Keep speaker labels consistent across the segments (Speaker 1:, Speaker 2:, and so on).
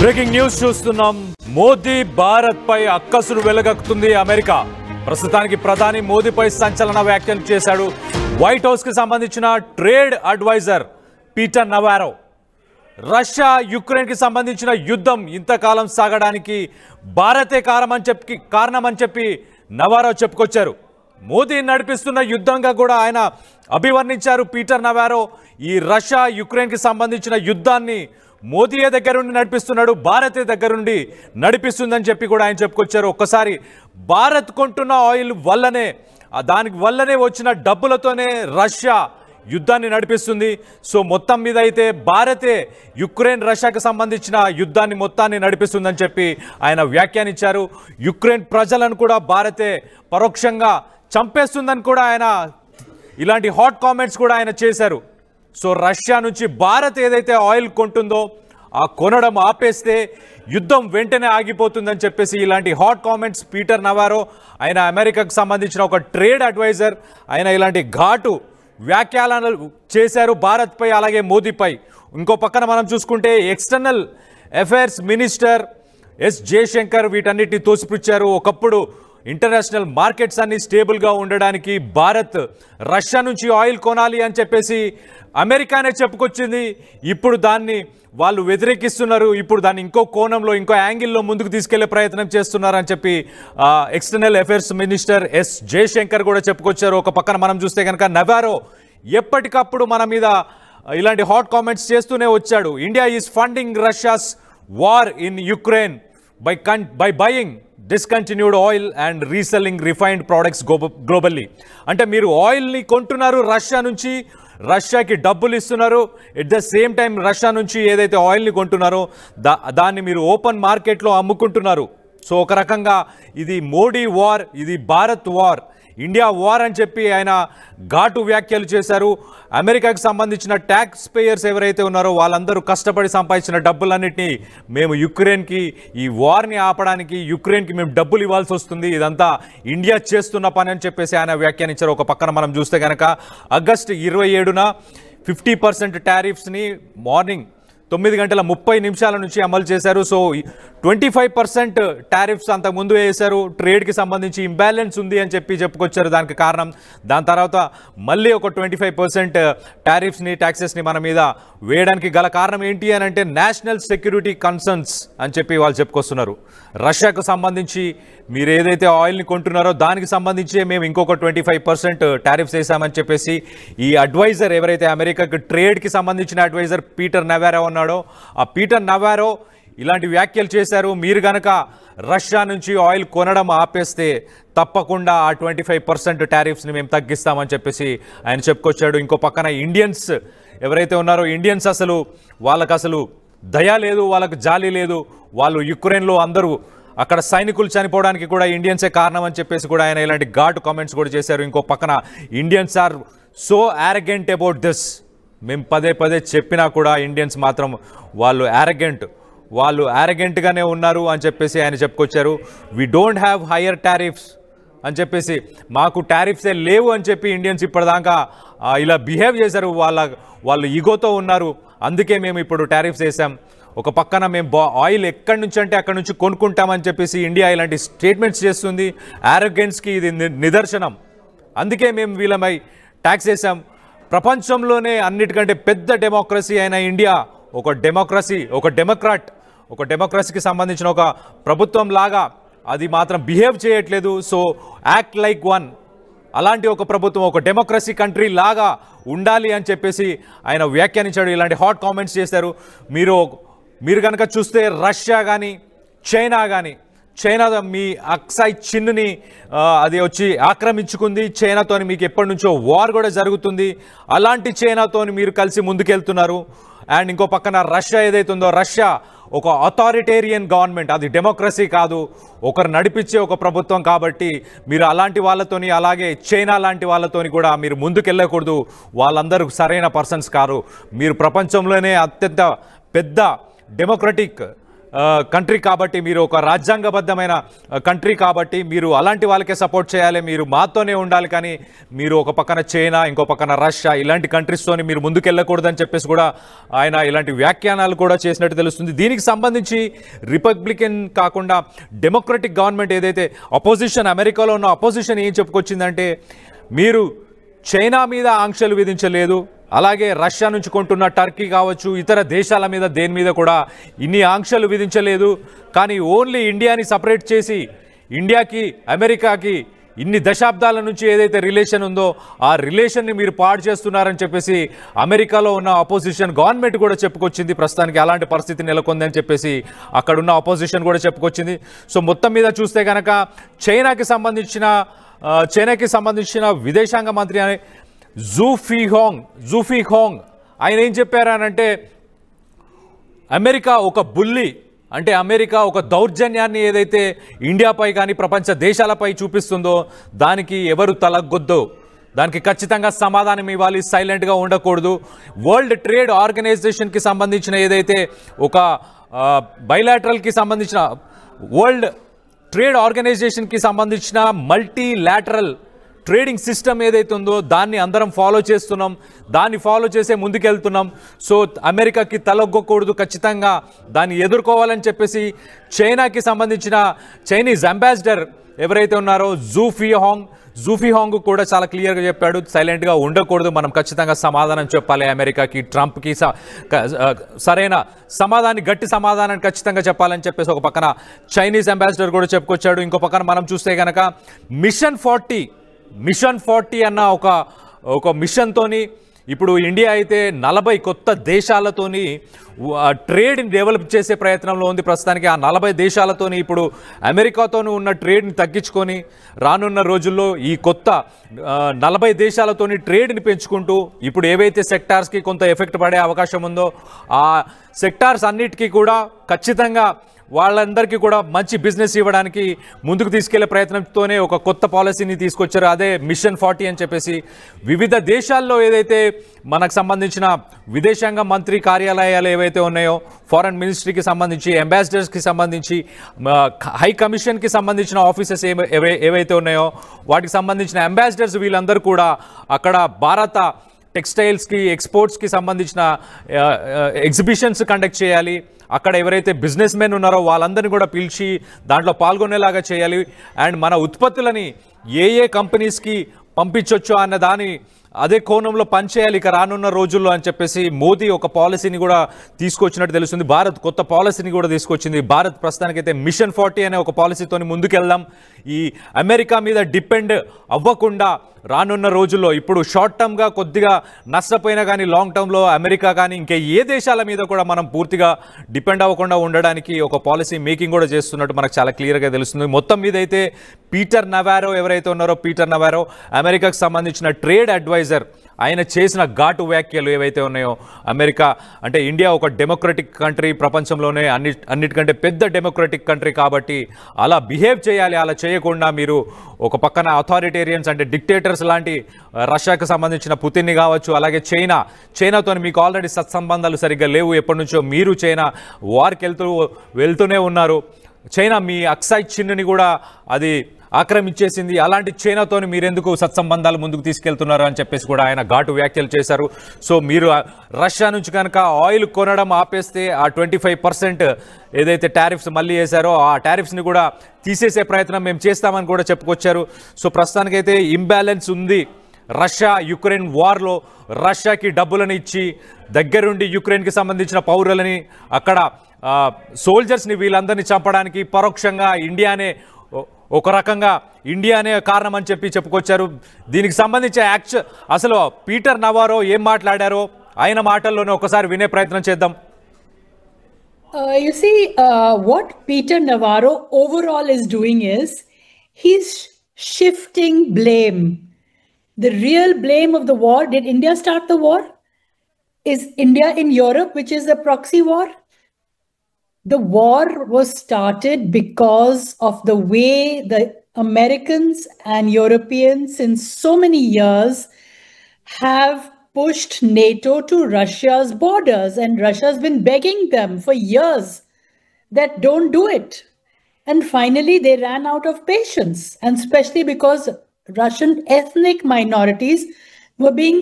Speaker 1: Breaking news చూస్తున్నాం. మోదీ భారత్ పై అక్కసులు వెలగక్కుతుంది America. ప్రస్తుతానికి ప్రధాని మోదీపై సంచలన వ్యాఖ్యలు చేశాడు వైట్ హౌస్ కి సంబంధించిన trade adviser Peter Navarro. Russia Ukraine కి సంబంధించిన యుద్ధం ఇంతకాలం సాగడానికి భారతే కారణమని చెప్పి నవారో చెప్పుకొచ్చారు. మోదీ నడిపిస్తున్న యుద్ధంగా కూడా ఆయన అభివర్ణించారు పీటర్ నవారో. ఈ రష్యా యుక్రెయిన్ కి సంబంధించిన యుద్ధాన్ని మోదీయే దగ్గర నుండి నడిపిస్తున్నాడు, భారతే దగ్గర నుండి నడిపిస్తుందని చెప్పి కూడా ఆయన చెప్పుకొచ్చారు. ఒక్కసారి భారత్ కొంటున్న ఆయిల్ వల్లనే, దానికి వల్లనే వచ్చిన డబ్బులతోనే రష్యా యుద్ధాన్ని నడిపిస్తుంది. సో మొత్తం మీద అయితే భారతే యుక్రెయిన్ రష్యాకి సంబంధించిన యుద్ధాన్ని మొత్తాన్ని నడిపిస్తుందని చెప్పి ఆయన వ్యాఖ్యానించారు. యుక్రెయిన్ ప్రజలను కూడా భారతే పరోక్షంగా చంపేస్తుందని కూడా ఆయన ఇలాంటి హాట్ కామెంట్స్ కూడా ఆయన చేశారు. సో రష్యా నుంచి భారత్ ఏదైతే ఆయిల్ కొంటుందో ఆ కొనడం ఆపేస్తే యుద్ధం వెంటనే ఆగిపోతుందని చెప్పేసి ఇలాంటి హాట్ కామెంట్స్ పీటర్ నవారో, ఆయన అమెరికాకు సంబంధించిన ఒక ట్రేడ్ అడ్వైజర్, ఆయన ఇలాంటి ఘాటు వ్యాఖ్యలు చేశారు భారత్పై అలాగే మోదీపై. ఇంకో పక్కన మనం చూసుకుంటే external affairs minister S Jaishankar వీటన్నిటిని తోసిపుచ్చారు. ఒకప్పుడు ఇంటర్నేషనల్ మార్కెట్స్ అన్ని స్టేబుల్గా ఉండడానికి భారత్ రష్యా నుంచి ఆయిల్ కొనాలి అని చెప్పేసి అమెరికానే చెప్పుకొచ్చింది. ఇప్పుడు దాన్ని వాళ్ళు వ్యతిరేకిస్తున్నారు. ఇప్పుడు దాన్ని ఇంకో కోణంలో, ఇంకో యాంగిల్లో ముందుకు తీసుకెళ్లే ప్రయత్నం చేస్తున్నారని చెప్పి external affairs minister S Jaishankar కూడా చెప్పుకొచ్చారు. ఒక పక్కన మనం చూస్తే కనుక నవారో ఎప్పటికప్పుడు మన మీద ఇలాంటి హాట్ కామెంట్స్ చేస్తూనే వచ్చాడు. India is funding Russia's war in Ukraine by buying discontinued oil and reselling refined products globally. అంటే మీరు ఆయిల్ని కొంటున్నారు రష్యా నుంచి, రష్యాకి డబ్బులు ఇస్తున్నారు, at the same time Russia నుంచి ఏదైతే ఆయిల్ని కొంటున్నారో దాన్ని మీరు ఓపెన్ మార్కెట్లో అమ్ముకుంటున్నారు. సో ఒక రకంగా ఇది మోడీ వార్, ఇది భారత్ వార్, ఇండియా వార్ అని చెప్పి ఆయన ఘాటు వ్యాఖ్యలు చేశారు. అమెరికాకు సంబంధించిన ట్యాక్స్ పేయర్స్ ఎవరైతే ఉన్నారో వాళ్ళందరూ కష్టపడి సంపాదించిన డబ్బులన్నింటినీ మేము యుక్రెయిన్కి, ఈ వార్ని ఆపడానికి యుక్రెయిన్కి మేము డబ్బులు ఇవ్వాల్సి వస్తుంది, ఇదంతా ఇండియా చేస్తున్న పని అని చెప్పేసి ఆయన వ్యాఖ్యానించారు. ఒక పక్కన మనం చూస్తే కనుక ఆగస్టు 27న 50% టారిఫ్స్ని మార్నింగ్ 9:30 నుంచి అమలు చేశారు. సో 25% టారిఫ్స్ అంతకుముందు వేశారు. ట్రేడ్కి సంబంధించి ఇంబ్యాలెన్స్ ఉంది అని చెప్పుకొచ్చారు దానికి కారణం. దాని తర్వాత మళ్ళీ ఒక 25% టారిఫ్స్ని, ట్యాక్సెస్ని మన మీద వేయడానికి గల కారణం ఏంటి అని అంటే నేషనల్ సెక్యూరిటీ కన్సర్న్స్ అని చెప్పి వాళ్ళు చెప్పుకొస్తున్నారు. రష్యాకు సంబంధించి మీరు ఏదైతే ఆయిల్ని కొంటున్నారో దానికి సంబంధించి మేము ఇంకొక 25% టారిఫ్స్ వేసామని చెప్పేసి ఈ అడ్వైజర్ ఎవరైతే అమెరికాకి ట్రేడ్కి సంబంధించిన అడ్వైజర్ పీటర్ నవారో ఉన్నాడో ఆ పీటర్ నవారో ఇలాంటి వ్యాఖ్యలు చేశారు. మీరు కనుక రష్యా నుంచి ఆయిల్ కొనడం ఆపేస్తే తప్పకుండా ఆ 25% టారిఫ్స్ని మేము తగ్గిస్తామని చెప్పేసి ఆయన చెప్పుకొచ్చాడు. ఇంకో పక్కన ఇండియన్స్ ఎవరైతే ఉన్నారో ఇండియన్స్ వాళ్ళకు అసలు దయ లేదు, వాళ్ళకు జాలి లేదు. వాళ్ళు యుక్రెయిన్లో అందరూ అక్కడ సైనికులు చనిపోవడానికి కూడా ఇండియన్సే కారణం అని చెప్పేసి కూడా ఆయన ఇలాంటి ఘాటు కామెంట్స్ కూడా చేశారు. ఇంకో పక్కన Indians are so arrogant about this, మేము పదే చెప్పినా కూడా ఇండియన్స్ మాత్రం వాళ్ళు యారగెంట్గానే ఉన్నారు అని చెప్పేసి ఆయన చెప్పుకొచ్చారు. We don't have higher tariffs అని చెప్పేసి, మాకు టారిఫ్సే లేవు అని చెప్పి ఇండియన్స్ ఇప్పటిదాకా ఇలా బిహేవ్ చేశారు. వాళ్ళు ఈగోతో ఉన్నారు, అందుకే మేము ఇప్పుడు టారిఫ్స్ వేసాం. ఒక పక్కన మేము ఆయిల్ ఎక్కడి నుంచి అంటే అక్కడి నుంచి కొనుక్కుంటామని చెప్పేసి ఇండియా ఇలాంటి స్టేట్మెంట్స్ చేస్తుంది. యారోగెన్స్కి ఇది నిదర్శనం. అందుకే మేము వీళ్ళమై ట్యాక్స్ వేసాం. ప్రపంచంలోనే అన్నిటికంటే పెద్ద డెమోక్రసీ అయిన ఇండియా ఒక డెమోక్రసీకి సంబంధించిన ఒక ప్రభుత్వం లాగా అది మాత్రం బిహేవ్ చేయట్లేదు. సో యాక్ట్ లైక్ వన్, అలాంటి ఒక ప్రభుత్వం, ఒక డెమోక్రసీ కంట్రీ లాగా ఉండాలి అని చెప్పేసి ఆయన వ్యాఖ్యానించాడు. ఇలాంటి హాట్ కామెంట్స్ చేశారు. మీరు కనుక చూస్తే రష్యా కానీ చైనా మీ అక్సాయ్ చిన్నుని అది వచ్చి ఆక్రమించుకుంది. చైనాతోని మీకు ఎప్పటి నుంచో వార్ కూడా జరుగుతుంది. అలాంటి చైనాతోని మీరు కలిసి ముందుకెళ్తున్నారు. అండ్ ఇంకో పక్కన రష్యా ఏదైతే ఉందో, రష్యా ఒక అథారిటేరియన్ గవర్నమెంట్, అది డెమోక్రసీ కాదు, ఒకరు నడిపించే ఒక ప్రభుత్వం. కాబట్టి మీరు అలాంటి వాళ్ళతోని, అలాగే చైనా లాంటి వాళ్ళతోని కూడా మీరు ముందుకెళ్ళకూడదు. వాళ్ళందరూ సరైన పర్సన్స్ కారు. మీరు ప్రపంచంలోనే అత్యంత పెద్ద డెమోక్రటిక్ కంట్రీ కాబట్టి, మీరు ఒక రాజ్యాంగబద్ధమైన కంట్రీ కాబట్టి మీరు అలాంటి వాళ్ళకే సపోర్ట్ చేయాలి, మీరు మాతోనే ఉండాలి, కానీ మీరు ఒక పక్కన చైనా, ఇంకో పక్కన రష్యా ఇలాంటి కంట్రీస్తోని మీరు ముందుకెళ్ళకూడదని చెప్పేసి కూడా ఆయన ఇలాంటి వ్యాఖ్యానాలు కూడా చేసినట్టు తెలుస్తుంది. దీనికి సంబంధించి రిపబ్లికన్ కాకుండా డెమోక్రటిక్ గవర్నమెంట్ ఏదైతే అపోజిషన్, అమెరికాలో ఉన్న అపోజిషన్ ఏం చెప్పుకొచ్చిందంటే, మీరు చైనా మీద ఆంక్షలు విధించలేదు, అలాగే రష్యా నుంచి కొంటున్న టర్కీ కావచ్చు, ఇతర దేశాల మీద దేని మీద కూడా ఇన్ని ఆంక్షలు విధించలేదు, కానీ ఓన్లీ ఇండియాని సపరేట్ చేసి ఇండియాకి అమెరికాకి ఇన్ని దశాబ్దాల నుంచి ఏదైతే రిలేషన్ ఉందో ఆ రిలేషన్ని మీరు పాడు చేస్తున్నారని చెప్పేసి అమెరికాలో ఉన్న అపోజిషన్ గవర్నమెంట్ కూడా చెప్పుకొచ్చింది. ప్రస్తుతానికి అలాంటి పరిస్థితి నెలకొందని చెప్పేసి అక్కడున్న అపోజిషన్ కూడా చెప్పుకొచ్చింది. సో మొత్తం మీద చూస్తే కనుక చైనాకి సంబంధించిన విదేశాంగ మంత్రి అనే జూఫీ హాంగ్ ఆయన ఏం చెప్పారనంటే, అమెరికా ఒక బుల్లి, అంటే అమెరికా ఒక దౌర్జన్యాన్ని ఏదైతే ఇండియాపై కానీ ప్రపంచ దేశాలపై చూపిస్తుందో దానికి ఎవరు తలగొద్దో, దానికి ఖచ్చితంగా సమాధానం ఇవ్వాలి, సైలెంట్గా ఉండకూడదు. వరల్డ్ ట్రేడ్ ఆర్గనైజేషన్కి సంబంధించిన ఏదైతే ఒక బైలాటరల్కి సంబంధించిన వరల్డ్ ట్రేడ్ ఆర్గనైజేషన్కి సంబంధించిన మల్టీలాటరల్ ట్రేడింగ్ సిస్టమ్ ఏదైతే ఉందో దాన్ని అందరం ఫాలో చేస్తున్నాం, దాన్ని ఫాలో చేసే ముందుకెళ్తున్నాం. సో అమెరికాకి తలొగ్గకూడదు, ఖచ్చితంగా దాన్ని ఎదుర్కోవాలని చెప్పేసి చైనాకి సంబంధించిన చైనీస్ అంబాసిడర్ ఎవరైతే ఉన్నారో జూఫీ హాంగ్ కూడా చాలా క్లియర్గా చెప్పాడు, సైలెంట్గా ఉండకూడదు, మనం ఖచ్చితంగా సమాధానం చెప్పాలి అమెరికాకి, ట్రంప్కి సరైన సమాధానం, గట్టి సమాధానాన్ని ఖచ్చితంగా చెప్పాలని చెప్పేసి ఒక పక్కన చైనీస్ అంబాసిడర్ కూడా చెప్పుకొచ్చాడు. ఇంకో పక్కన మనం చూస్తే కనుక మిషన్ 40 అన్న ఒక మిషన్తోని ఇప్పుడు ఇండియా అయితే 40 కొత్త దేశాలతోని ట్రేడ్ని డెవలప్ చేసే ప్రయత్నంలో ఉంది. ప్రస్తుతానికి ఆ 40 దేశాలతోని ఇప్పుడు అమెరికాతోనూ ఉన్న ట్రేడ్ని తగ్గించుకొని రానున్న రోజుల్లో ఈ కొత్త 40 దేశాలతోని ట్రేడ్ని పెంచుకుంటూ ఇప్పుడు ఏవైతే సెక్టార్స్కి కొంత ఎఫెక్ట్ పడే అవకాశం ఉందో ఆ సెక్టార్స్ అన్నిటికీ కూడా ఖచ్చితంగా వాళ్ళందరికీ కూడా మంచి బిజినెస్ ఇవ్వడానికి ముందుకు తీసుకెళ్లే ప్రయత్నంతోనే ఒక కొత్త పాలసీని తీసుకొచ్చారు. అదే మిషన్ 40 అని చెప్పేసి వివిధ దేశాల్లో ఏదైతే మనకు సంబంధించిన విదేశాంగ మంత్రి కార్యాలయాలు ఏవైతే ఉన్నాయో, ఫారెన్ మినిస్ట్రీకి సంబంధించి, అంబాసిడర్స్కి సంబంధించి, హై కమిషన్కి సంబంధించిన ఆఫీసెస్ ఏవైతే ఉన్నాయో వాటికి సంబంధించిన అంబాసిడర్స్ వీళ్ళందరూ కూడా అక్కడ భారత టెక్స్టైల్స్కి, ఎక్స్పోర్ట్స్కి సంబంధించిన ఎగ్జిబిషన్స్ కండక్ట్ చేయాలి. అక్కడ ఎవరైతే బిజినెస్ మెన్ ఉన్నారో వాళ్ళందరినీ కూడా పిలిచి దాంట్లో పాల్గొనేలాగా చేయాలి. అండ్ మన ఉత్పత్తులని ఏ కంపెనీస్కి పంపించవచ్చు అన్న దాని అదే కోణంలో పనిచేయాలి ఇక రానున్న రోజుల్లో అని చెప్పేసి మోదీ ఒక పాలసీని కూడా తీసుకొచ్చినట్టు తెలుస్తుంది. భారత్ కొత్త పాలసీని కూడా తీసుకొచ్చింది. భారత్ ప్రస్తుతానికైతే మిషన్ 40 అనే ఒక పాలసీతో ముందుకెళ్దాం, ఈ అమెరికా మీద డిపెండ్ అవ్వకుండా రానున్న రోజుల్లో ఇప్పుడు షార్ట్ టర్మ్గా కొద్దిగా నష్టపోయినా కానీ లాంగ్ టర్మ్లో అమెరికా కానీ ఇంకా ఏ దేశాల మీద కూడా మనం పూర్తిగా డిపెండ్ అవ్వకుండా ఉండడానికి ఒక పాలసీ మేకింగ్ కూడా చేస్తున్నట్టు మనకు చాలా క్లియర్గా తెలుస్తుంది. మొత్తం మీద అయితే పీటర్ నవారో ఎవరైతే ఉన్నారో, పీటర్ నవారో అమెరికాకు సంబంధించిన ట్రేడ్ అడ్వైజర్, ఆయన చేసిన ఘాటు వ్యాఖ్యలు ఏవైతే ఉన్నాయో, అమెరికా అంటే ఇండియా ఒక డెమోక్రటిక్ కంట్రీ, ప్రపంచంలోనే అన్నిటికంటే పెద్ద డెమోక్రటిక్ కంట్రీ కాబట్టి అలా బిహేవ్ చేయాలి, అలా చేయకుండా మీరు ఒక పక్కన అథారిటేరియన్స్ అంటే డిక్టేటర్స్ లాంటి రష్యాకు సంబంధించిన పుతిన్ని కావచ్చు, అలాగే చైనాతో మీకు ఆల్రెడీ సత్సంబంధాలు సరిగ్గా లేవు, ఎప్పటి నుంచో మీరు చైనా వార్కి వెళ్తూనే ఉన్నారు, చైనా మీ అక్సై చిన్నుని కూడా అది ఆక్రమించేసింది, అలాంటి చైనాతో మీరెందుకు సత్సంబంధాలు ముందుకు తీసుకెళ్తున్నారు అని చెప్పేసి కూడా ఆయన ఘాటు వ్యాఖ్యలు చేశారు. సో మీరు రష్యా నుంచి కనుక ఆయిల్ కొనడం ఆపేస్తే ఆ 25% ఏదైతే టారిఫ్స్ మళ్ళీ వేశారో ఆ టారిఫ్స్ని కూడా తీసేసే ప్రయత్నం మేము చేస్తామని కూడా చెప్పుకొచ్చారు. సో ప్రస్తుతానికైతే ఇంబ్యాలెన్స్ ఉంది. రష్యా యుక్రెయిన్ వార్లో రష్యాకి డబ్బులను ఇచ్చి దగ్గరుండి యుక్రెయిన్కి సంబంధించిన పౌరులని అక్కడ సోల్జర్స్ని వీళ్ళందరినీ చంపడానికి పరోక్షంగా ఒక రకంగా ఇండియానే కారణం అని చెప్పుకొచ్చారు. దీనికి సంబంధించి అసలు పీటర్ నవారో ఏం మాట్లాడారో ఆయన మాటల్లోనే ఒకసారి వినే ప్రయత్నం చేద్దాం.
Speaker 2: You see, what Peter Navarro overall is doing is he's shifting blame. The real blame of the war, did India start the war? Is India in Europe, which is a proxy war? The war was started because of the way the Americans and Europeans in so many years have pushed NATO to Russia's borders, and Russia's been begging them for years that don't do it. And finally, they ran out of patience, and especially because Russian ethnic minorities were being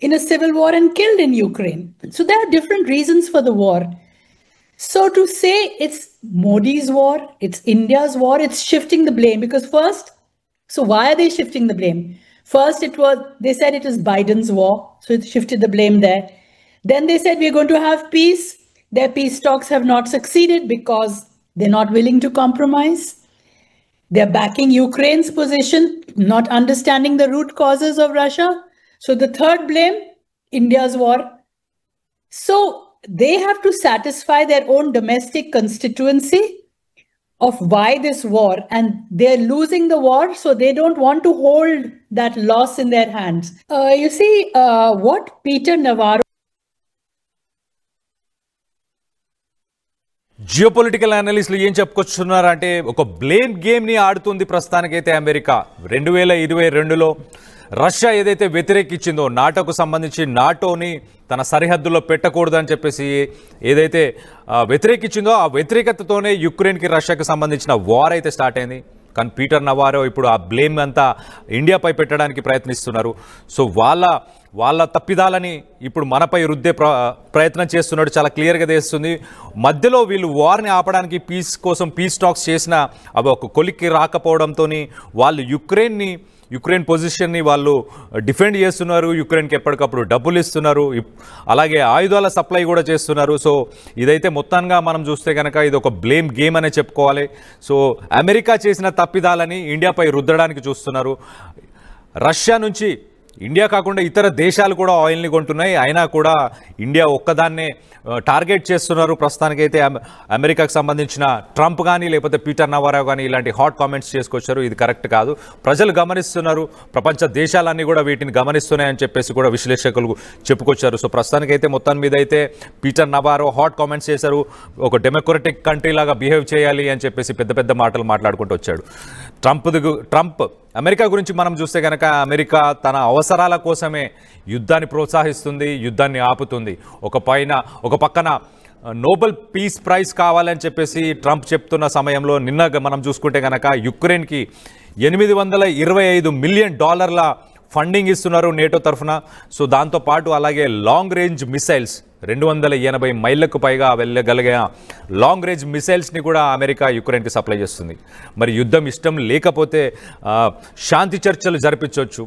Speaker 2: in a civil war and killed in Ukraine. So there are different reasons for the war. So to say it's Modi's war, it's India's war, it's shifting the blame because first, so why are they shifting the blame? First, they said it is Biden's war, so it shifted the blame there. Then they said we're going to have peace. Their peace talks have not succeeded because they're not willing to compromise. They're backing Ukraine's position, not understanding the root causes of Russia. So the third blame, India's war. So they have to satisfy their own domestic constituency of why this war, and they're losing the war, so they don't want to hold that loss in their hands. You see, what Peter Navarro
Speaker 1: geopolitical అనలిస్టులు ఏం చెప్పుకొస్తున్నారంటే ఒక blame గేమ్ని ఆడుతుంది ప్రస్తుతానికైతే America. 2022లో Russia ఏదైతే వ్యతిరేకించిందో నాటోకు సంబంధించి నాటోని తన సరిహద్దుల్లో పెట్టకూడదని చెప్పేసి ఏదైతే వ్యతిరేకించిందో ఆ వ్యతిరేకతతోనే యుక్రెయిన్కి రష్యాకి సంబంధించిన వార్ అయితే స్టార్ట్ అయింది. కానీ పీటర్ నవారో ఇప్పుడు ఆ బ్లేమ్ అంతా ఇండియాపై పెట్టడానికి ప్రయత్నిస్తున్నారు. సో వాళ్ళ తప్పిదాలని ఇప్పుడు మనపై రుద్దే ప్రయత్నం చేస్తున్నాడు. చాలా క్లియర్గా తెలుస్తుంది. మధ్యలో వీళ్ళు వార్ని ఆపడానికి పీస్ టాక్స్ చేసిన అవి ఒక కొలిక్కి రాకపోవడంతో వాళ్ళు యుక్రెయిన్ పొజిషన్ని వాళ్ళు డిఫెండ్ చేస్తున్నారు. యుక్రెయిన్కి ఎప్పటికప్పుడు డబ్బులు ఇస్తున్నారు, అలాగే ఆయుధాల సప్లై కూడా చేస్తున్నారు. సో ఇదైతే మొత్తంగా మనం చూస్తే కనుక ఇది ఒక బ్లేమ్ గేమ్ అనే చెప్పుకోవాలి. సో అమెరికా చేసిన తప్పిదాలని ఇండియాపై రుద్దడానికి చూస్తున్నారు. రష్యా నుంచి ఇండియా కాకుండా ఇతర దేశాలు కూడా ఆయిల్ని కొంటున్నాయి. అయినా కూడా ఇండియా ఒక్కదాన్నే టార్గెట్ చేస్తున్నారు. ప్రస్తుతానికైతే అమెరికాకు సంబంధించిన ట్రంప్ కానీ లేకపోతే పీటర్ నవారో కానీ ఇలాంటి హాట్ కామెంట్స్ చేసుకొచ్చారు. ఇది కరెక్ట్ కాదు, ప్రజలు గమనిస్తున్నారు, ప్రపంచ దేశాలన్నీ కూడా వీటిని గమనిస్తున్నాయని చెప్పేసి కూడా విశ్లేషకులు చెప్పుకొచ్చారు. సో ప్రస్తుతానికైతే మొత్తం మీద అయితే పీటర్ నవారో హాట్ కామెంట్స్ చేశారు. ఒక డెమోక్రటిక్ కంట్రీ లాగా బిహేవ్ చేయాలి అని చెప్పేసి పెద్ద పెద్ద మాటలు మాట్లాడుకుంటూ వచ్చాడు. ట్రంప్ అమెరికా గురించి మనం చూస్తే కనుక అమెరికా తన అవసరాల కోసమే యుద్ధాన్ని ప్రోత్సహిస్తుంది, యుద్ధాన్ని ఆపుతుంది. ఒక పక్కన నోబెల్ పీస్ ప్రైజ్ కావాలని చెప్పేసి ట్రంప్ చెప్తున్న సమయంలో నిన్న మనం చూసుకుంటే కనుక యుక్రెయిన్కి $825 మిలియన్ ఫండింగ్ ఇస్తున్నారు నేటో తరఫున. సో దాంతోపాటు అలాగే లాంగ్ రేంజ్ మిసైల్స్ 280 మైళ్ళకు పైగా వెళ్ళగలిగిన లాంగ్ రేంజ్ మిసైల్స్ని కూడా అమెరికా యుక్రెయిన్కి సప్లై చేస్తుంది. మరి యుద్ధం ఇష్టం లేకపోతే శాంతి చర్చలు జరిపించవచ్చు.